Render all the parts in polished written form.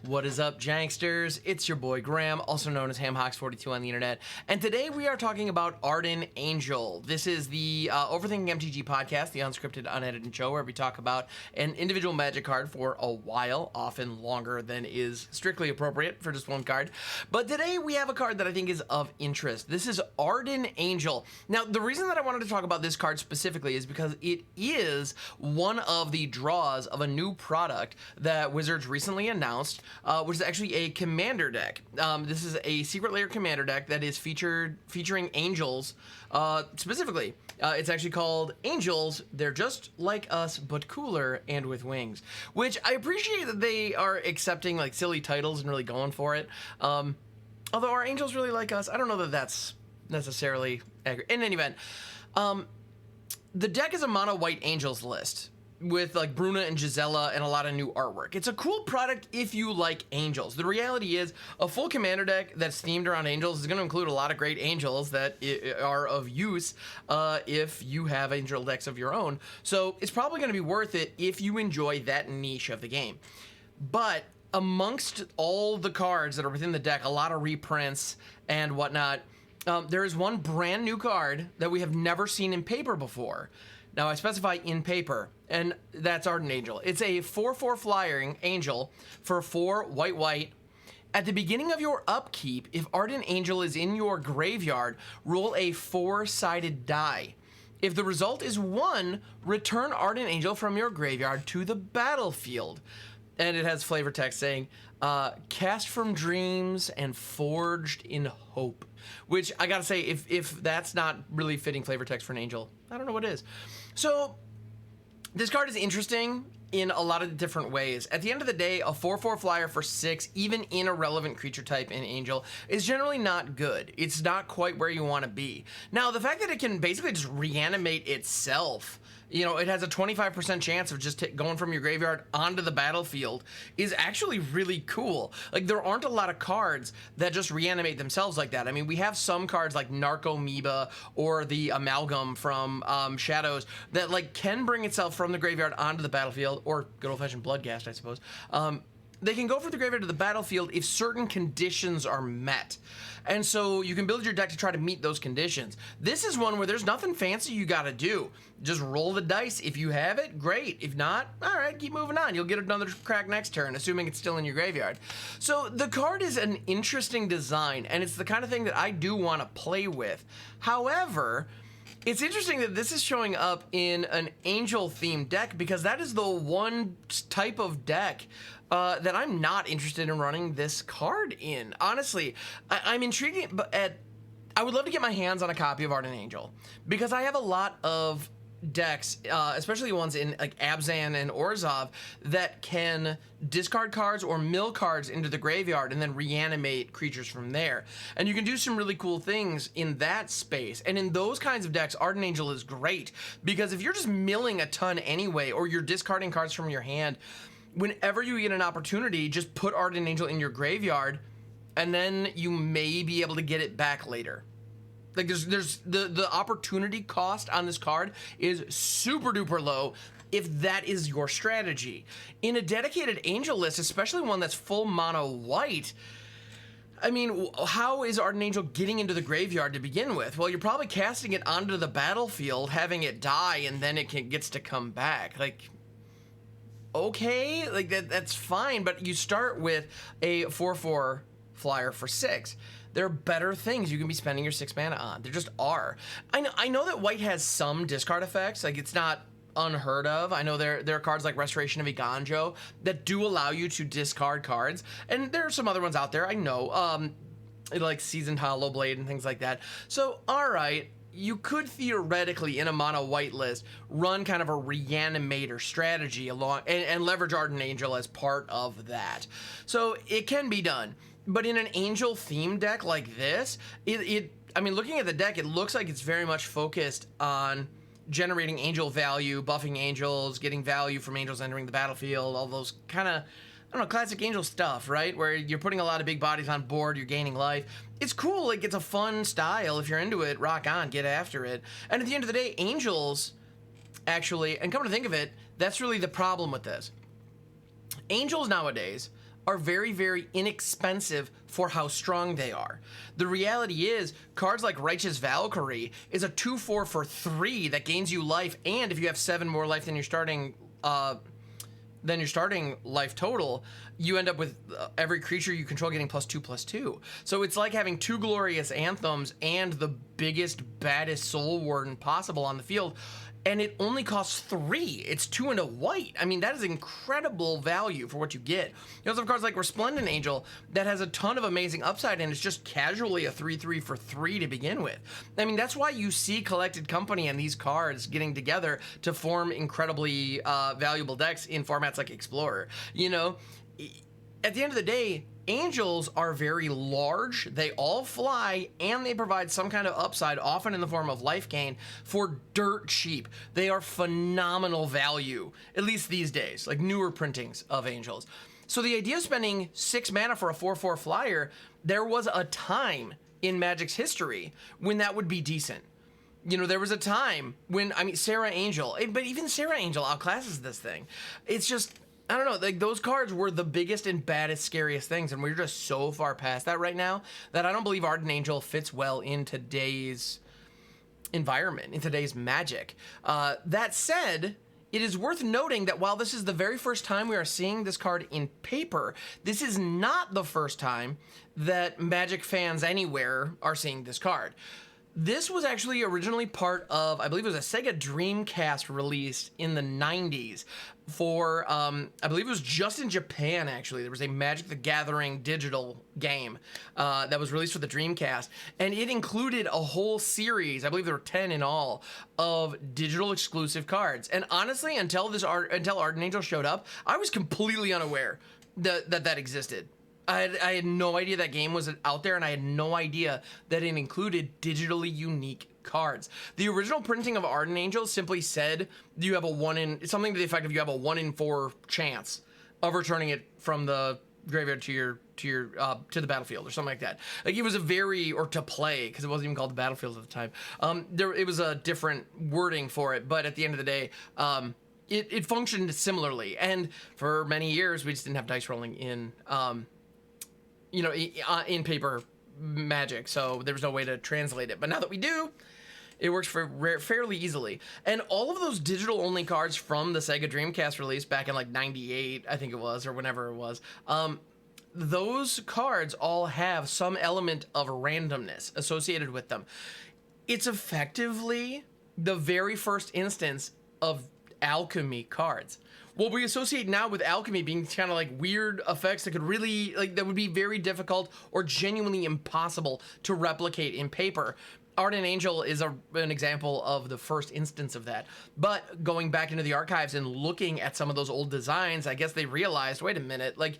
What is up, Janksters? It's your boy Graham, also known as HamHawks42 on the internet, and today we are talking about Arden Angel. This is the Overthinking MTG Podcast, the unscripted, unedited show where we talk about an individual Magic card for a while, often longer than is strictly appropriate for just one card. But today we have a card that I think is of interest. This is Arden Angel. Now, the reason that I wanted to talk about this card specifically is because it is one of the draws of a new product that Wizards recently announced, which is actually a commander deck. This is a Secret Lair Commander Deck that is featuring angels. Specifically, it's actually called Angels. They're just like us, but cooler and with wings. Which I appreciate that they are accepting like silly titles and really going for it. Although are angels really like us? I don't know that that's necessarily accurate. In any event, the deck is a mono white angels list with like Bruna and Gisela and a lot of new artwork. It's a cool product if you like angels. The reality is a full commander deck that's themed around angels is going to include a lot of great angels that are of use if you have angel decks of your own. So it's probably going to be worth it if you enjoy that niche of the game. But amongst all the cards that are within the deck, a lot of reprints and whatnot, there is one brand new card that we have never seen in paper before. Now, I specify in paper, and that's Arden Angel. It's a 4/4 flying angel for 4 white. At the beginning of your upkeep, if Arden Angel is in your graveyard, roll a 4-sided die. If the result is 1, return Arden Angel from your graveyard to the battlefield. And it has flavor text saying, cast from dreams and forged in hope. Which, I gotta say, if that's not really fitting flavor text for an angel, I don't know what is. So, this card is interesting in a lot of different ways. At the end of the day, a 4/4 flyer for 6, even in a relevant creature type in Angel, is generally not good. It's not quite where you want to be. Now, the fact that it can basically just reanimate itself, you know, it has a 25% chance of just going from your graveyard onto the battlefield, is actually really cool. Like, there aren't a lot of cards that just reanimate themselves like that. I mean, we have some cards like Narcomoeba or the Amalgam from Shadows that, like, can bring itself from the graveyard onto the battlefield, or good old-fashioned Bloodghast, I suppose. They can go from the graveyard to the battlefield if certain conditions are met. And so you can build your deck to try to meet those conditions. This is one where there's nothing fancy you gotta do. Just roll the dice. If you have it, great. If not, all right, keep moving on. You'll get another crack next turn, assuming it's still in your graveyard. So the card is an interesting design, and it's the kind of thing that I do want to play with. However, it's interesting that this is showing up in an angel-themed deck because that is the one type of deck that I'm not interested in running this card in. Honestly, I'm intrigued, but I would love to get my hands on a copy of Arden Angel because I have a lot of decks, especially ones in like Abzan and Orzhov, that can discard cards or mill cards into the graveyard and then reanimate creatures from there. And you can do some really cool things in that space. And in those kinds of decks, Arden Angel is great because if you're just milling a ton anyway, or you're discarding cards from your hand, whenever you get an opportunity, just put Arden Angel in your graveyard, and then you may be able to get it back later. Like there's the opportunity cost on this card is super duper low if that is your strategy. In a dedicated angel list, especially one that's full mono white, I mean, how is Arden Angel getting into the graveyard to begin with? Well, you're probably casting it onto the battlefield, having it die, and then it gets to come back. Like, okay, like that's fine, but you start with a 4/4 flyer for 6. There are better things you can be spending your 6 mana on. There just are. I know that white has some discard effects. Like, it's not unheard of. I know there are cards like Restoration of Iganjo that do allow you to discard cards, and there are some other ones out there. I know, like Seasoned Hollow Blade and things like that. So, all right, you could theoretically, in a mono white list, run kind of a reanimator strategy along and leverage Arden Angel as part of that. So it can be done. But in an angel themed deck like this, I mean, looking at the deck, it looks like it's very much focused on generating angel value, buffing angels, getting value from angels entering the battlefield, all those kind of, I don't know, classic angel stuff, right? Where you're putting a lot of big bodies on board, you're gaining life. It's cool, like, it's a fun style. If you're into it, rock on, get after it. And at the end of the day, angels, actually, and come to think of it, that's really the problem with this. Angels nowadays are very, very inexpensive for how strong they are. The reality is, cards like Righteous Valkyrie is a 2/4 for 3 that gains you life, and if you have 7 more life than your starting life total, you end up with every creature you control getting +2/+2. So it's like having 2 glorious anthems and the biggest, baddest Soul Warden possible on the field, and it only costs 3. It's 2 and a white. I mean, that is incredible value for what you get. You also have cards like Resplendent Angel that has a ton of amazing upside, and it's just casually a 3/3 for 3 to begin with. I mean, that's why you see Collected Company and these cards getting together to form incredibly valuable decks in formats like Explorer. You know, at the end of the day, Angels are very large, they all fly, and they provide some kind of upside, often in the form of life gain, for dirt cheap. They are phenomenal value, at least these days, like newer printings of Angels. So the idea of spending 6 mana for a 4/4 flyer, there was a time in Magic's history when that would be decent. You know, there was a time when, I mean, Sarah Angel, but even Sarah Angel outclasses this thing. It's just, I don't know, like those cards were the biggest and baddest, scariest things, and we're just so far past that right now that I don't believe Arden Angel fits well in today's environment, in today's Magic. That said, it is worth noting that while this is the very first time we are seeing this card in paper, this is not the first time that Magic fans anywhere are seeing this card. This was actually originally part of, I believe it was a Sega Dreamcast release in the 90s for, I believe it was just in Japan, actually. There was a Magic the Gathering digital game that was released for the Dreamcast, and it included a whole series, I believe there were 10 in all, of digital exclusive cards. And honestly, until Arden Angel showed up, I was completely unaware that existed. I had no idea that game was out there, and I had no idea that it included digitally unique cards. The original printing of Arden Angel simply said you have something to the effect of you have a 1 in 4 chance of returning it from the graveyard to the battlefield or something like that. Like it was to play, because it wasn't even called the battlefield at the time. It was a different wording for it, but at the end of the day, it functioned similarly. And for many years, we just didn't have dice rolling in paper Magic, so there was no way to translate it. But now that we do, it works fairly easily. And all of those digital-only cards from the Sega Dreamcast release back in like 98, I think it was, or whenever it was, those cards all have some element of randomness associated with them. It's effectively the very first instance of alchemy cards. What we associate now with alchemy being kind of like weird effects that could really, that would be very difficult or genuinely impossible to replicate in paper. Arden Angel is an example of the first instance of that. But going back into the archives and looking at some of those old designs, I guess they realized, wait a minute, like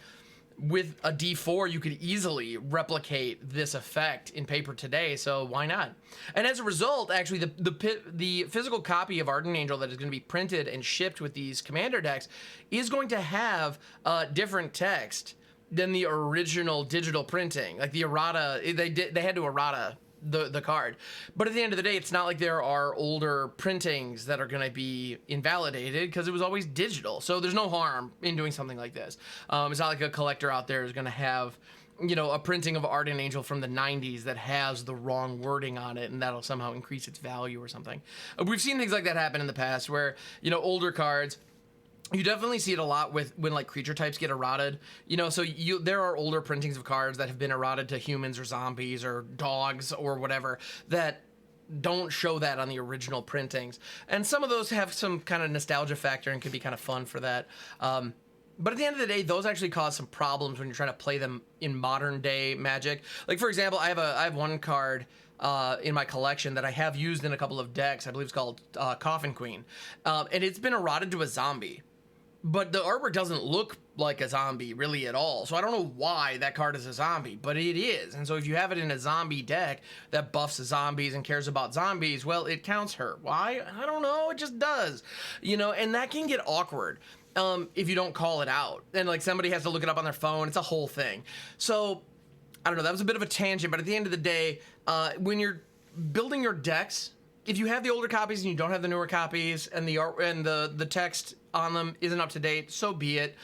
with a D4, you could easily replicate this effect in paper today, so why not? And as a result, actually, the physical copy of Arden Angel that is going to be printed and shipped with these commander decks is going to have different text than the original digital printing. Like the errata, they had to errata the card. But at the end of the day, it's not like there are older printings that are going to be invalidated, because it was always digital. So there's no harm in doing something like this. It's not like a collector out there is going to have, a printing of Arden Angel from the 90s that has the wrong wording on it, and that'll somehow increase its value or something. We've seen things like that happen in the past where, older cards, you definitely see it a lot when like creature types get errated, so there are older printings of cards that have been errated to humans or zombies or dogs or whatever that don't show that on the original printings. And some of those have some kind of nostalgia factor and can be kind of fun for that. But at the end of the day, those actually cause some problems when you're trying to play them in modern day Magic. Like, for example, I have one card in my collection that I have used in a couple of decks. I believe it's called Coffin Queen. And it's been errated to a zombie. But the artwork doesn't look like a zombie really at all. So I don't know why that card is a zombie, but it is. And so if you have it in a zombie deck that buffs zombies and cares about zombies, well, it counts her. Why? I don't know. It just does. And that can get awkward if you don't call it out. And like somebody has to look it up on their phone. It's a whole thing. So I don't know. That was a bit of a tangent, but at the end of the day, when you're building your decks if you have the older copies and you don't have the newer copies, and the art and the text on them isn't up to date, so be it.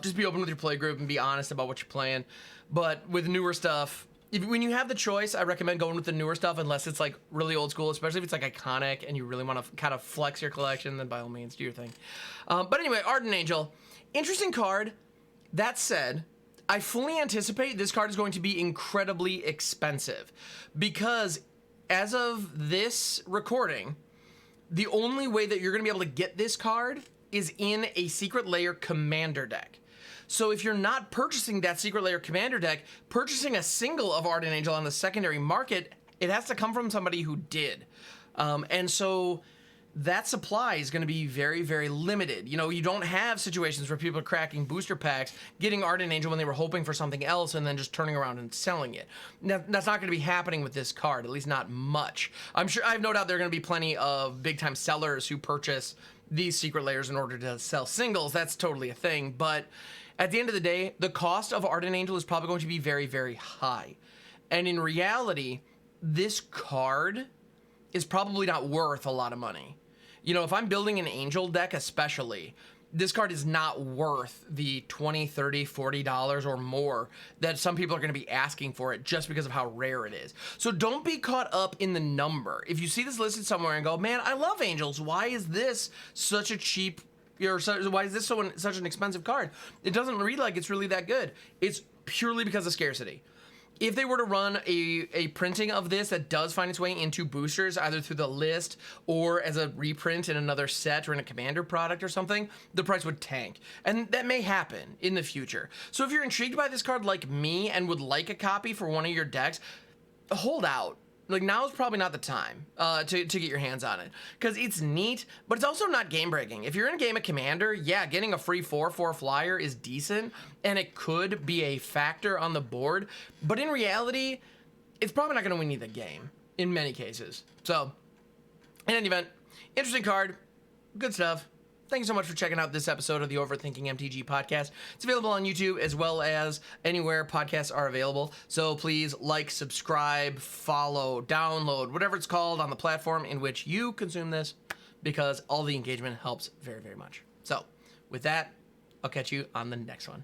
Just be open with your play group and be honest about what you're playing. But with newer stuff, when you have the choice, I recommend going with the newer stuff unless it's like really old school, especially if it's like iconic and you really want to kind of flex your collection, then by all means do your thing. But anyway, Arden Angel, interesting card. That said, I fully anticipate this card is going to be incredibly expensive because as of this recording, the only way that you're going to be able to get this card is in a Secret Lair Commander Deck. So if you're not purchasing that Secret Lair Commander Deck, purchasing a single of Arden Angel on the secondary market, it has to come from somebody who did. And so that supply is going to be very, very limited. You know, you don't have situations where people are cracking booster packs, getting Arden Angel when they were hoping for something else, and then just turning around and selling it. Now, that's not going to be happening with this card, at least not much. I have no doubt there are going to be plenty of big-time sellers who purchase these Secret Lairs in order to sell singles. That's totally a thing, but at the end of the day, the cost of Arden Angel is probably going to be very, very high. And in reality, this card is probably not worth a lot of money. You know, if I'm building an Angel deck especially, this card is not worth the $20, $30, $40 or more that some people are going to be asking for it just because of how rare it is. So don't be caught up in the number. If you see this listed somewhere and go, man, I love Angels, why is this such a cheap, why is this such an expensive card? It doesn't read like it's really that good. It's purely because of scarcity. If they were to run a printing of this that does find its way into boosters, either through the list or as a reprint in another set or in a Commander product or something, the price would tank. And that may happen in the future. So if you're intrigued by this card like me and would like a copy for one of your decks, hold out. Like, now is probably not the time to get your hands on it, because it's neat, but it's also not game breaking. If you're in a game of Commander, yeah, getting a free 4/4 flyer is decent, and it could be a factor on the board, but in reality, it's probably not going to win you the game in many cases. So, in any event, interesting card, good stuff. Thank you so much for checking out this episode of the Overthinking MTG Podcast. It's available on YouTube as well as anywhere podcasts are available. So please like, subscribe, follow, download, whatever it's called on the platform in which you consume this, because all the engagement helps very, very much. So with that, I'll catch you on the next one.